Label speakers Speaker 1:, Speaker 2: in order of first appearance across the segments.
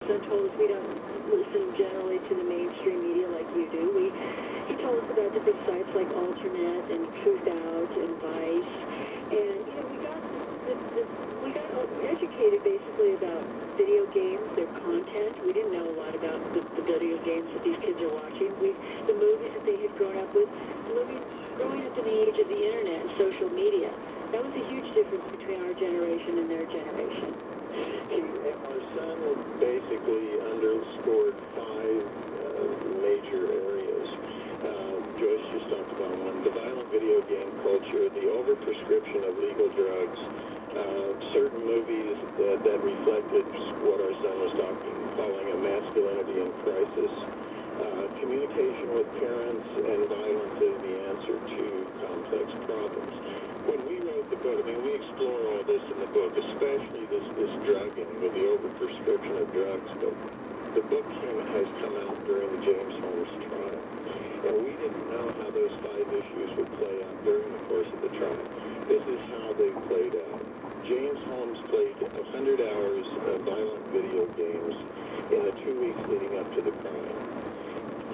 Speaker 1: son told us we don't listen generally to the mainstream media like you do. He told us about different sites like Alternate and Truth Out and Vice. And, you know, we got educated basically about video games, their content. We didn't know a lot about the video games that these kids are watching. The movies that they had grown up with, growing up in the age of the internet and social media. That was a huge difference between our generation and their generation.
Speaker 2: Our son basically underscored 5 major areas. Joyce just talked about one. The violent video game culture, the overprescription of legal drugs, certain movies that reflected what our son was calling a masculinity in crisis, communication with parents, and violence as the answer to complex problems. When we wrote the book, I mean, we explore all this in the book, especially this drugging with the overprescription of drugs, but the book has come out during the James Holmes trial. And we didn't know how those 5 issues would play out during the course of the trial. This is how they played out. James Holmes played 100 hours of violent video games in the 2 weeks leading up to the crime.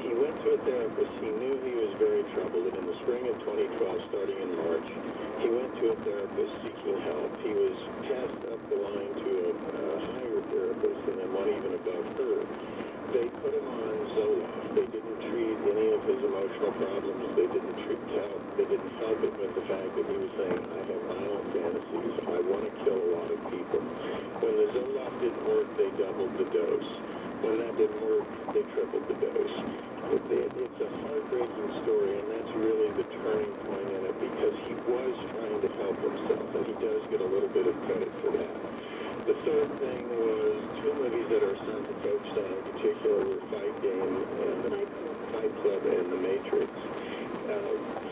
Speaker 2: He went to a therapist. He knew he was very troubled, and in the spring of 2012, starting in March, he went to a therapist seeking help. He was passed up the line to a higher therapist, and then one even above her. They put him on Zoloft. They didn't treat any of his emotional problems. They didn't help it with the fact that he was saying, I have violent fantasies. I want to kill a lot of people. When the Zoloft didn't work, they doubled the dose. When that didn't work, they tripled the dose. It's a heartbreaking story, and that's really the turning point in it, because he was trying to help himself, and he does get a little bit of credit for that. The third thing was 2 movies that our sons had focused on in particular were Fight Club and The Matrix.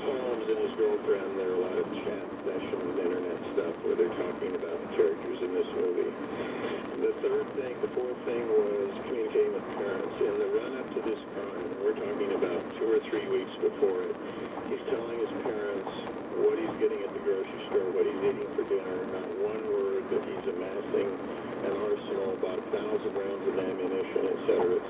Speaker 2: Holmes and his girlfriend, there are a lot of chat sessions, internet stuff, where they're talking about the characters in this movie. The fourth thing was communicating with parents. In the run-up to this crime, we're talking about 2 or 3 weeks before it, he's telling his parents what he's getting at the grocery store, what he's eating for dinner, not one word that he's amassing an arsenal, about 1,000 rounds of ammunition, etc.,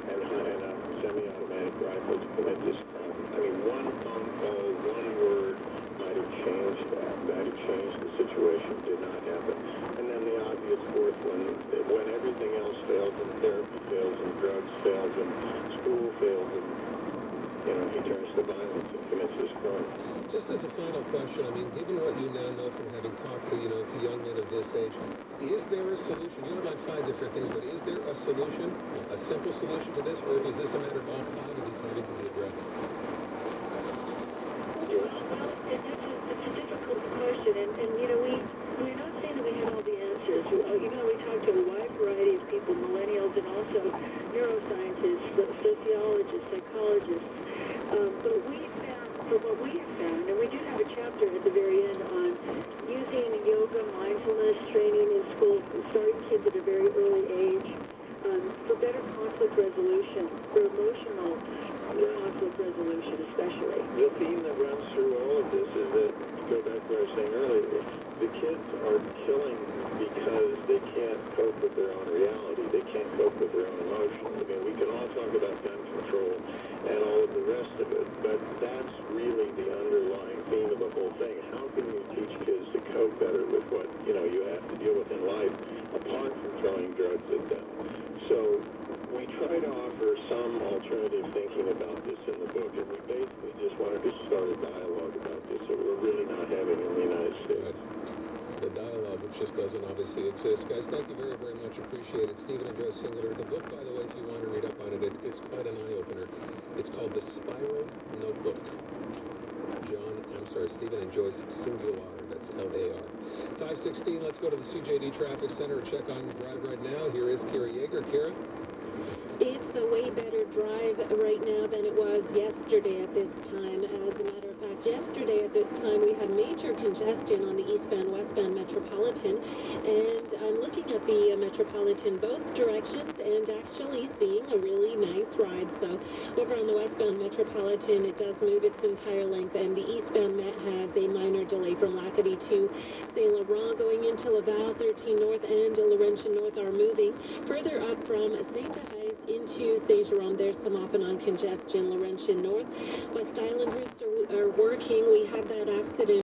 Speaker 2: and a semi-automatic rifle to commit this crime. I mean, one phone call, one word might have changed that, might have changed the situation. Did not happen. And then the obvious fourth one, when everything else fails, and therapy fails, and drugs fails, and school fails, and he turns to violence and commits this crime.
Speaker 3: Just as a final question, I mean, given what you now know from having talked to, to young men of this age, is there a solution? You have like 5 different things, but is there a solution, a simple solution to this, or is this a matter of all 5 of these having to be addressed?
Speaker 1: It's a difficult question, and we're not saying that we have all the answers. Even though we talked to a wide variety of people, millennials and also neuroscientists, sociologists, psychologists, but from what we have found, and we do have a chapter at the very end on using yoga, mindfulness training in schools, starting kids at a very early age, for better conflict resolution, for emotional conflict resolution especially.
Speaker 2: The theme that runs through all of this is that, to go back to what I was saying earlier, the kids are killing because they can't cope with their own reality. They can't cope with their own emotions. I mean, we can all talk about gun control and all of the rest of it, but that's really the underlying theme of the whole thing. How can you teach kids to cope better with what, you have to deal with in life, apart from throwing drugs at them? So we try to offer some alternative thinking about this in the book, and we basically just wanted to start a dialogue about this that we're really not having in the United States.
Speaker 3: Right. The dialogue, which just doesn't obviously exist. Guys, thank you very, very much. Appreciate it. Stephen and Joyce Singleton. The book, by the way, if you want to read up on it, it's quite an eye-opener. It's called The Spiral Notebook. Stephen and Joyce Singular. That's L-A-R. 5:16, let's go to the CJD Traffic Center and check on your drive right now. Here is Kira Yeager. Kira?
Speaker 4: It's a way better drive right now than it was yesterday at this time. As a matter of fact, yesterday at this time, we had major congestion on the eastbound westbound Metropolitan, and I'm looking at the Metropolitan both directions and actually seeing a really nice ride. So over on the westbound Metropolitan, it does move its entire length, and the eastbound Met has a minor delay from Lacadie to Saint Laurent going into Laval. 13 North and Laurentian North are moving. Further up from St. Gehys into Saint Jerome, there's some off and on congestion. Laurentian North, West Island routes are working. We had that accident